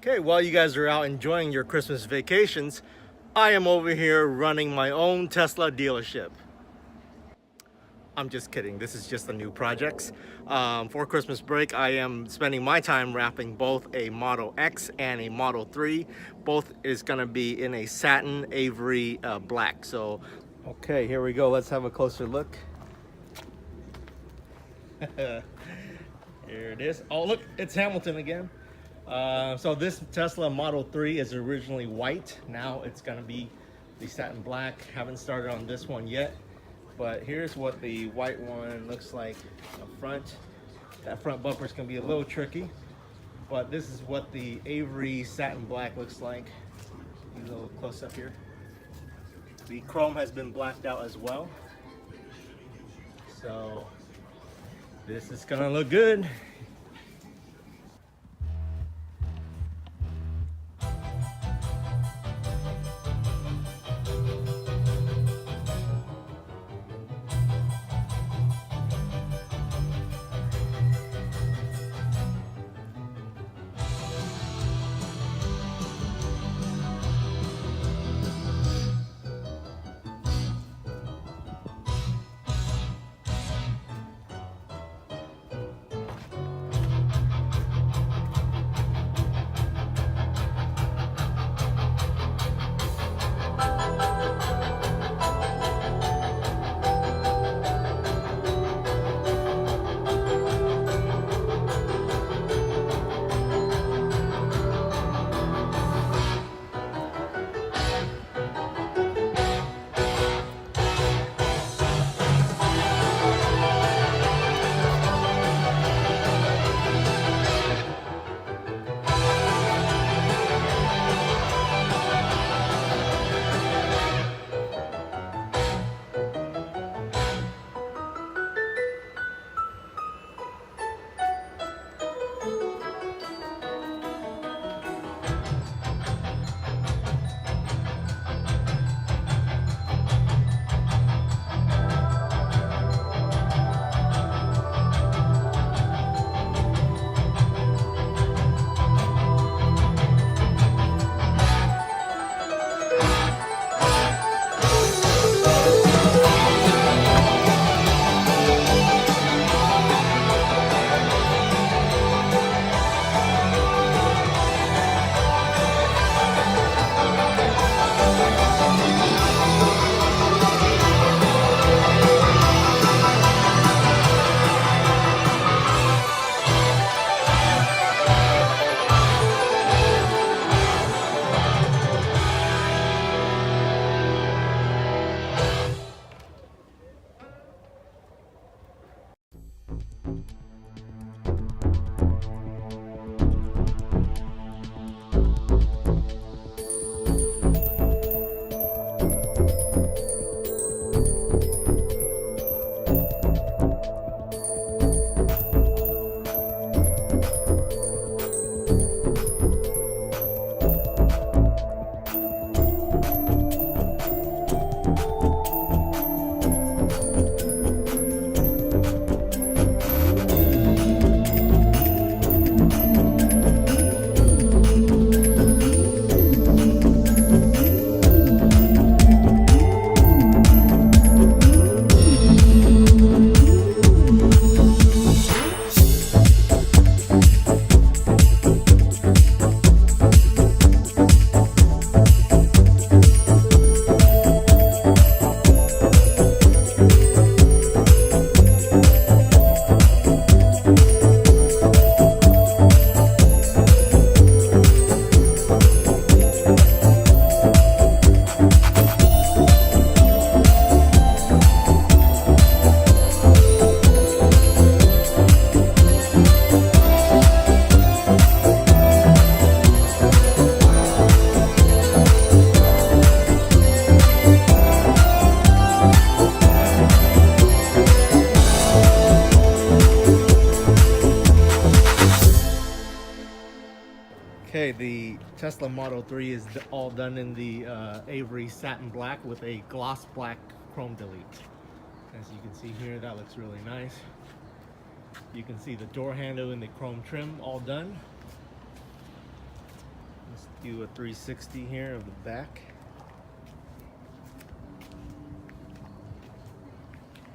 Okay, while you guys are out enjoying your Christmas vacations, I am over here running my own Tesla dealership. I'm just kidding, this is just the new projects. For Christmas break, I am spending my time wrapping both a Model X and a Model 3. Both is gonna be in a satin ivory black. So, okay, here we go. Let's have a closer look. Here it is. Oh, look, it's Hamilton again. So this Tesla Model 3 is originally white. Now it's gonna be the satin black. Haven't started on this one yet, but here's what the white one looks like up front. That front bumper is gonna be a little tricky, but this is what the ivory satin black looks like. A little close up here. The chrome has been blacked out as well. So this is gonna look good. Okay, the Tesla Model 3 is all done in the ivory satin black with a gloss black chrome delete. As you can see here, that looks really nice. You can see the door handle in the chrome trim all done. Let's do a 360 here of the back.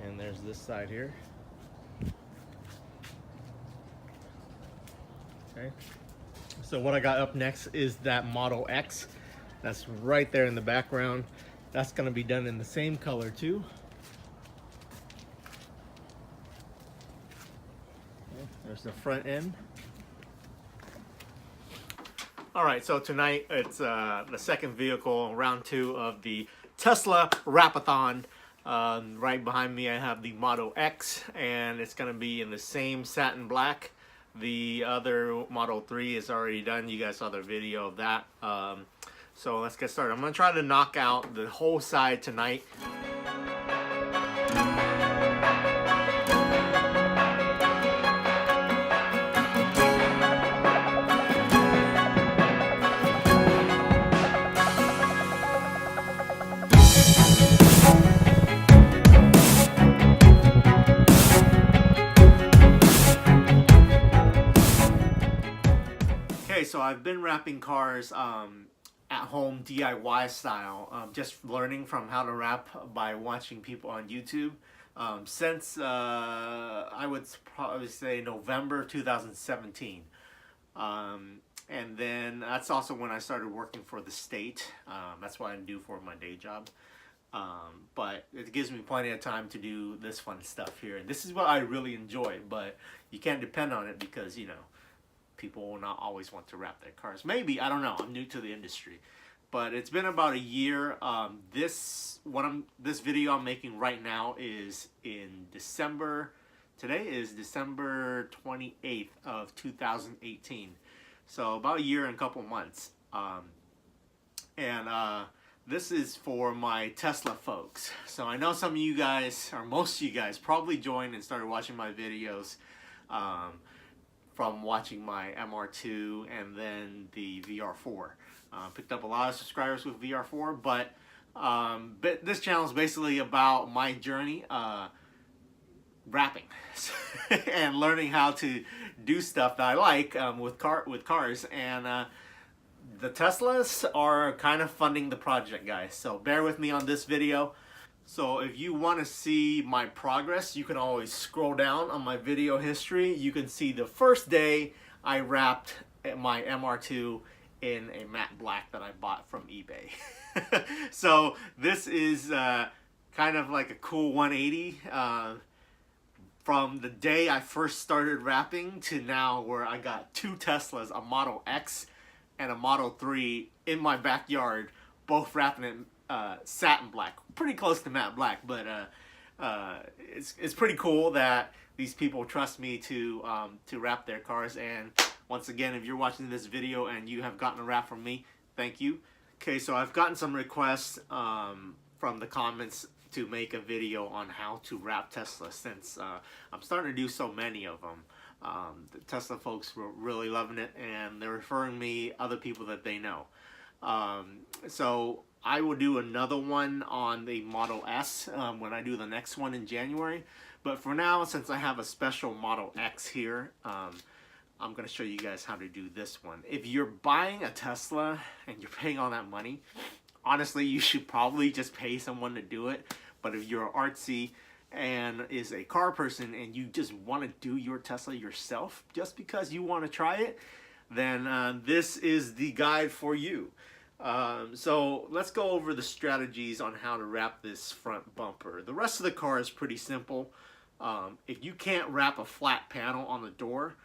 And there's this side here. Okay. So what I got up next is that Model X. That's right there in the background. That's going to be done in the same color too. Okay, there's the front end. All right, so tonight it's the second vehicle, round 2 of the Tesla Wrap-a-thon. Right behind me I have the Model X, and it's going to be in the same satin black. The other Model 3 is already done. You guys saw the video of that. So let's get started. I'm going to try to knock out the whole side tonight. Okay, so I've been wrapping cars at home DIY style, just learning from how to wrap by watching people on YouTube since I would probably say November 2017. And then that's also when I started working for the state. That's what I do for my day job. But it gives me plenty of time to do this fun stuff here. And this is what I really enjoy, but you can't depend on it because, you know, people will not always want to wrap their cars. Maybe, I don't know. I'm new to the industry. But it's been about a year. This video I'm making right now is in December. Today is December 28th of 2018. So about a year and a couple months. This is for my Tesla folks. So I know some of you guys, or most of you guys, probably joined and started watching my videos from watching my MR2 and then the VR4. Picked up a lot of subscribers with VR4, but this channel is basically about my journey wrapping and learning how to do stuff that I like with cars. And the Teslas are kind of funding the project, guys. So bear with me on this video. So if you want to see my progress, you can always scroll down on my video history. You can see the first day I wrapped my MR2 in a matte black that I bought from eBay. So this is kind of like a cool 180 from the day I first started wrapping to now, where I got 2 Teslas, a Model X and a Model 3 in my backyard, both wrapping in satin black, pretty close to matte black. But it's pretty cool that these people trust me to wrap their cars. And once again, if you're watching this video and you have gotten a wrap from me, thank you. Okay, so I've gotten some requests from the comments to make a video on how to wrap Tesla, since I'm starting to do so many of them. The Tesla folks were really loving it, and they're referring me other people that they know. So I will do another one on the Model S when I do the next one in January. But for now, since I have a special Model X here, I'm going to show you guys how to do this one. If you're buying a Tesla and you're paying all that money, honestly, you should probably just pay someone to do it. But if you're artsy and is a car person and you just want to do your Tesla yourself just because you want to try it, then this is the guide for you. So let's go over the strategies on how to wrap this front bumper. The rest of the car is pretty simple. If you can't wrap a flat panel on the door,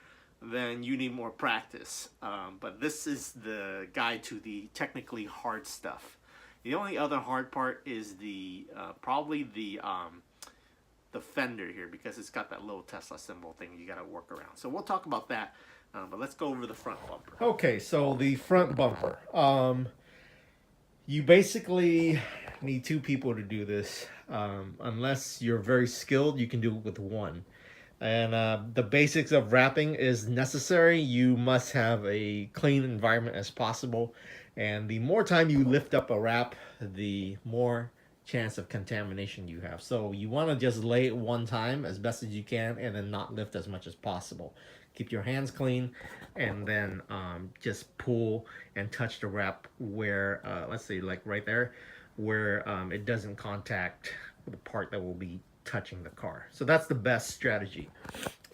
then you need more practice. But this is the guide to the technically hard stuff. The only other hard part is the probably the fender here, because it's got that little Tesla symbol thing you got to work around. So we'll talk about that. But let's go over the front bumper. Okay, so the front bumper. You basically need 2 people to do this. Unless you're very skilled, you can do it with 1. And the basics of wrapping is necessary. You must have a clean environment as possible. And the more time you lift up a wrap, the more chance of contamination you have. So you want to just lay it one time as best as you can and then not lift as much as possible. keep your hands clean, and then just pull and touch the wrap where, let's see, like right there, where it doesn't contact the part that will be touching the car. So that's the best strategy.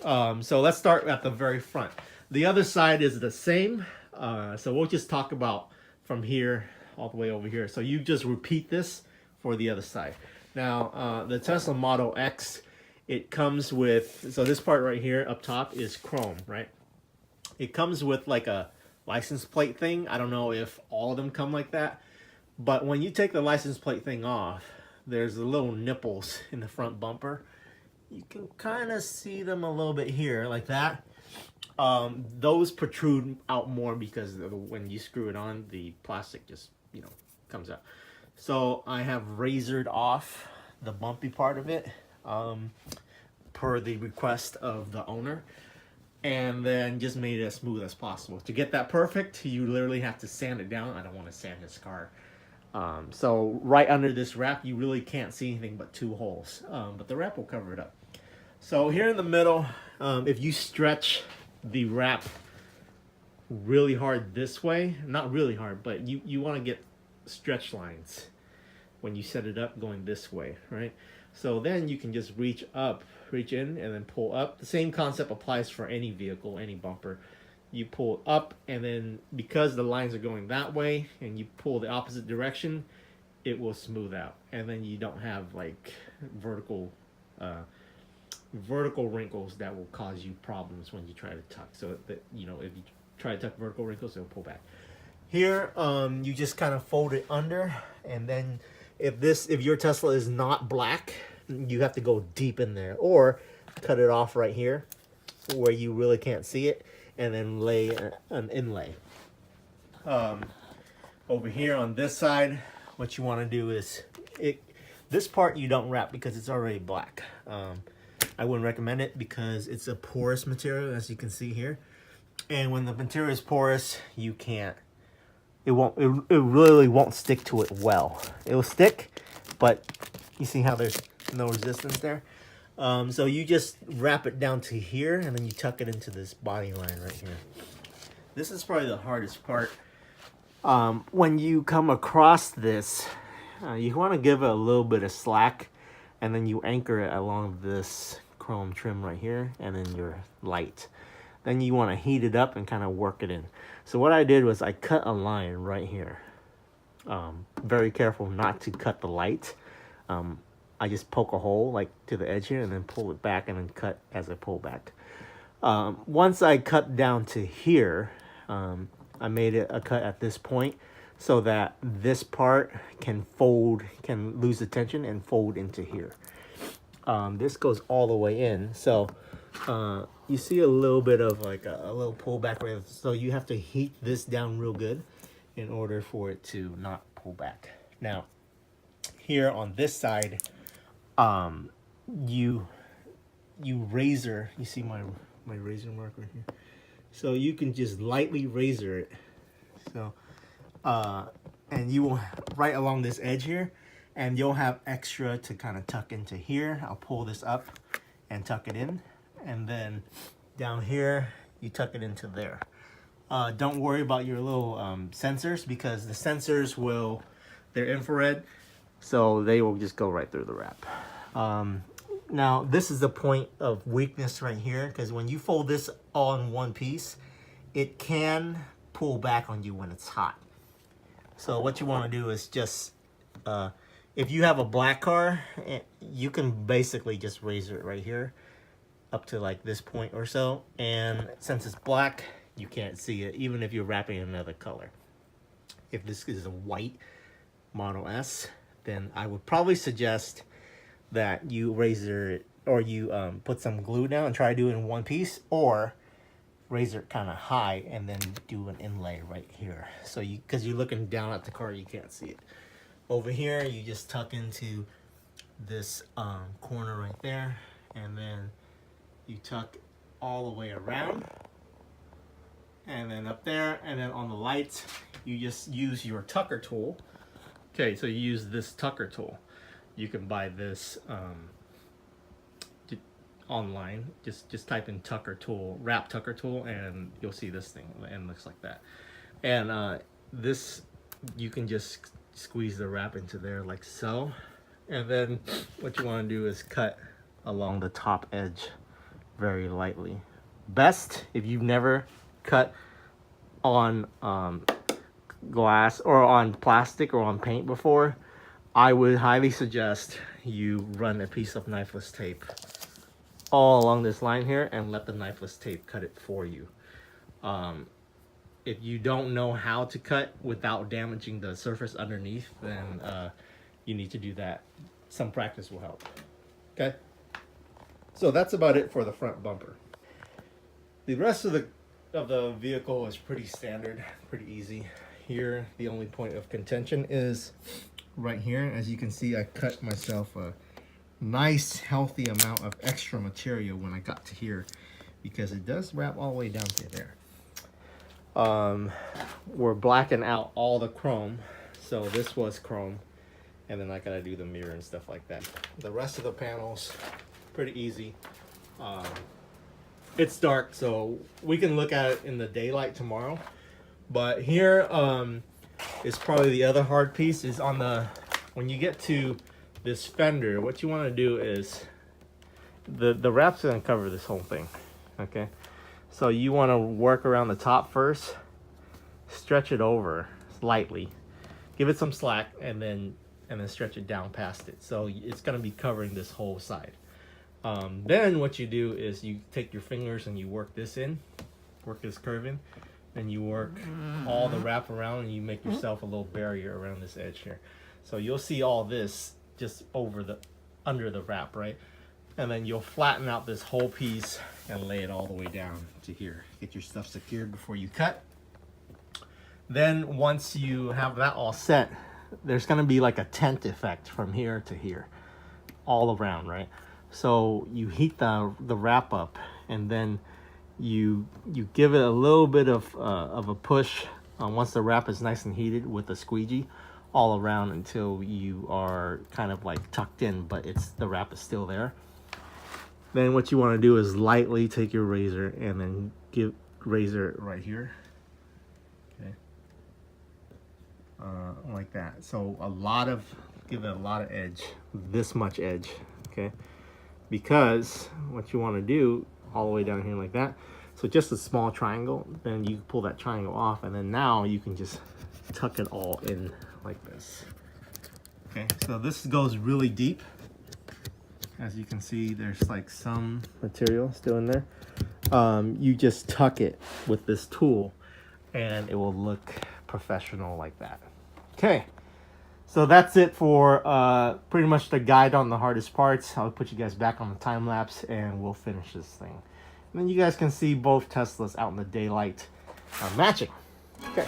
So let's start at the very front. The other side is the same. So we'll just talk about from here all the way over here. So you just repeat this for the other side. Now, the Tesla Model X, it comes with, so this part right here up top is chrome, right? It comes with like a license plate thing. I don't know if all of them come like that, but when you take the license plate thing off, there's the little nipples in the front bumper. You can kind of see them a little bit here, like that. Those protrude out more because when you screw it on, the plastic just, you know, comes out. So I have razored off the bumpy part of it, per the request of the owner, and then just made it as smooth as possible. To get that perfect, you literally have to sand it down. I don't want to sand this car. So right under this wrap, you really can't see anything but 2 holes, but the wrap will cover it up. So here in the middle, if you stretch the wrap really hard this way, not really hard, but you want to get stretch lines when you set it up going this way, right? So then you can just reach in and then pull up. The same concept applies for any vehicle, any bumper. You pull up, and then because the lines are going that way and you pull the opposite direction, it will smooth out, and then you don't have like vertical wrinkles that will cause you problems when you try to tuck. So that, you know, if you try to tuck vertical wrinkles, it'll pull back. Here, you just kind of fold it under, and then if your Tesla is not black, you have to go deep in there, or cut it off right here where you really can't see it, and then lay an inlay. Over here on this side, what you want to do is, this part you don't wrap because it's already black. I wouldn't recommend it because it's a porous material, as you can see here. And when the material is porous, you can't, it really won't stick to it well. It will stick, but you see how there's no resistance there? So you just wrap it down to here, and then you tuck it into this body line right here. This is probably the hardest part. When you come across this, you want to give it a little bit of slack, and then you anchor it along this chrome trim right here, and then your light. Then you want to heat it up and kind of work it in. So what I did was I cut a line right here. Very careful not to cut the light. I just poke a hole like to the edge here, and then pull it back, and then cut as I pull back. Once I cut down to here, I made it a cut at this point so that this part can fold, can lose the tension and fold into here. This goes all the way in, so you see a little bit of like a little pullback right, so you have to heat this down real good in order for it to not pull back. Now here on this side, you razor, you see my razor mark right here, so you can just lightly razor it, so and you will right along this edge here, and you'll have extra to kind of tuck into here. I'll pull this up and tuck it in, and then down here you tuck it into there. Don't worry about your little sensors, because the sensors will, they're infrared, so they will just go right through the wrap. Now this is the point of weakness right here, because when you fold this all in one piece, it can pull back on you when it's hot. So what you want to do is just, if you have a black car, you can basically just razor it right here up to like this point or so, and since it's black, you can't see it even if you're wrapping another color. If this is a white Model S, then I would probably suggest that you razor it, or you put some glue down and try to do it in one piece, or razor it kind of high and then do an inlay right here. So you, because you're looking down at the car, you can't see it. Over here, you just tuck into this corner right there, and then you tuck all the way around, and then up there, and then on the lights, you just use your tucker tool. Okay, so you use this tucker tool. You can buy this online. Just type in Tucker tool, wrap Tucker tool, and you'll see this thing, and it looks like that. And this, you can just squeeze the wrap into there like so. And then what you want to do is cut along the top edge very lightly. Best if you've never cut on glass or on plastic or on paint before, I would highly suggest you run a piece of knifeless tape all along this line here and let the knifeless tape cut it for you. If you don't know how to cut without damaging the surface underneath, then you need to do that. Some practice will help. Okay, so that's about it for the front bumper. The rest of the vehicle is pretty standard, pretty easy. Here, the only point of contention is right here. As you can see, I cut myself a nice healthy amount of extra material when I got to here, because it does wrap all the way down to there. We're blacking out all the chrome, so this was chrome, and then I gotta do the mirror and stuff like that. The rest of the panels, pretty easy. It's dark, so we can look at it in the daylight tomorrow. But here is probably the other hard piece, is on the, when you get to this fender, what you want to do is the wrap's gonna cover this whole thing. Okay, so you want to work around the top first, stretch it over slightly, give it some slack, and then stretch it down past it. So it's gonna be covering this whole side. Then what you do is you take your fingers and you work this in, work this curve in, and you work all the wrap around, and you make yourself a little barrier around this edge here. So you'll see all this just under the wrap, right? And then you'll flatten out this whole piece and lay it all the way down to here. Get your stuff secured before you cut. Then once you have that all set, there's gonna be like a tent effect from here to here, all around, right? So you heat the wrap up, and then you give it a little bit of a push once the wrap is nice and heated with a squeegee all around until you are kind of like tucked in, but the wrap is still there. Then what you want to do is lightly take your razor and then give razor right here, okay, like that. So give it a lot of edge, this much edge, okay, because what you want to do all the way down here like that. So just a small triangle, then you pull that triangle off, and then now you can just tuck it all in like this. Okay, so this goes really deep. As you can see, there's like some material still in there. You just tuck it with this tool and it will look professional like that. Okay, so that's it for pretty much the guide on the hardest parts. I'll put you guys back on the time lapse and we'll finish this thing. And then you guys can see both Teslas out in the daylight matching. Okay.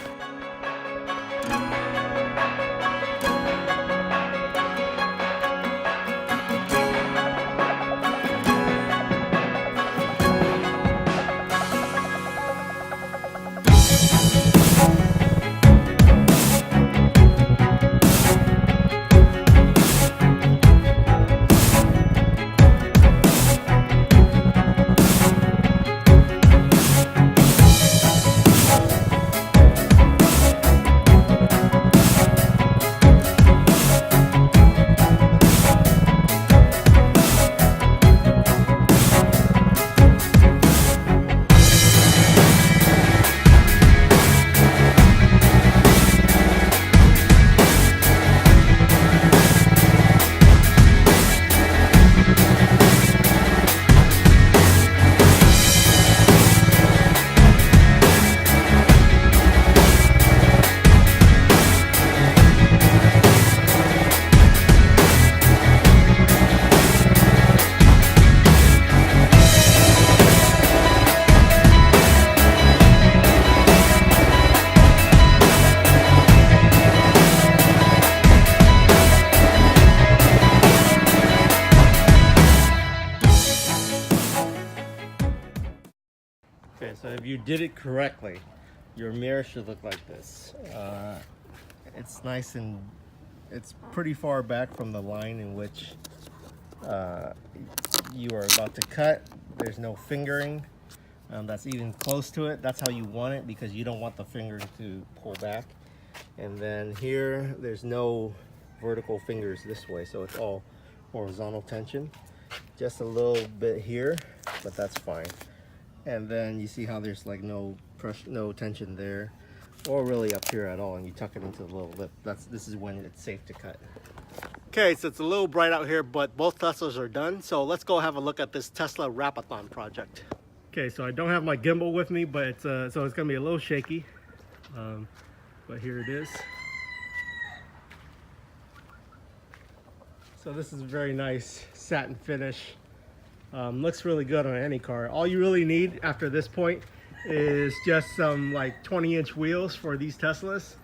Okay, so if you did it correctly, your mirror should look like this. It's nice and it's pretty far back from the line in which you are about to cut. There's no fingering that's even close to it. That's how you want it, because you don't want the fingering to pull back. And then here, there's no vertical fingers this way, so it's all horizontal tension. Just a little bit here, but that's fine. And then you see how there's like no pressure, no tension there, or really up here at all, and you tuck it into the little lip. This is when it's safe to cut. Okay, so it's a little bright out here, but both Teslas are done. So let's go have a look at this Tesla Wrapathon project. Okay, so I don't have my gimbal with me, but it's, so it's gonna be a little shaky. But here it is. So this is a very nice satin finish. Looks really good on any car. All you really need after this point is just some like 20-inch wheels for these Teslas,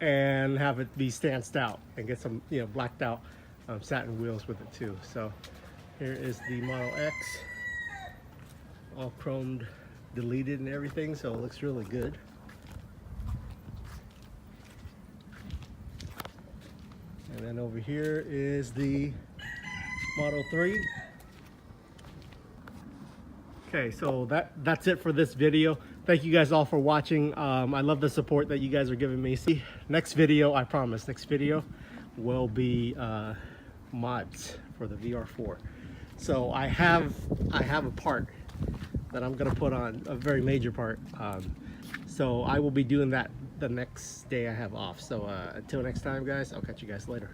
and have it be stanced out, and get some, you know, blacked out satin wheels with it too. So here is the Model X, all chromed, deleted and everything, so it looks really good. And then over here is the Model 3. Okay, so that's it for this video. Thank you guys all for watching. I love the support that you guys are giving me. See, next video, I promise, next video will be mods for the VR4. So I have a part that I'm gonna put on, a very major part. So I will be doing that the next day I have off. So until next time, guys, I'll catch you guys later.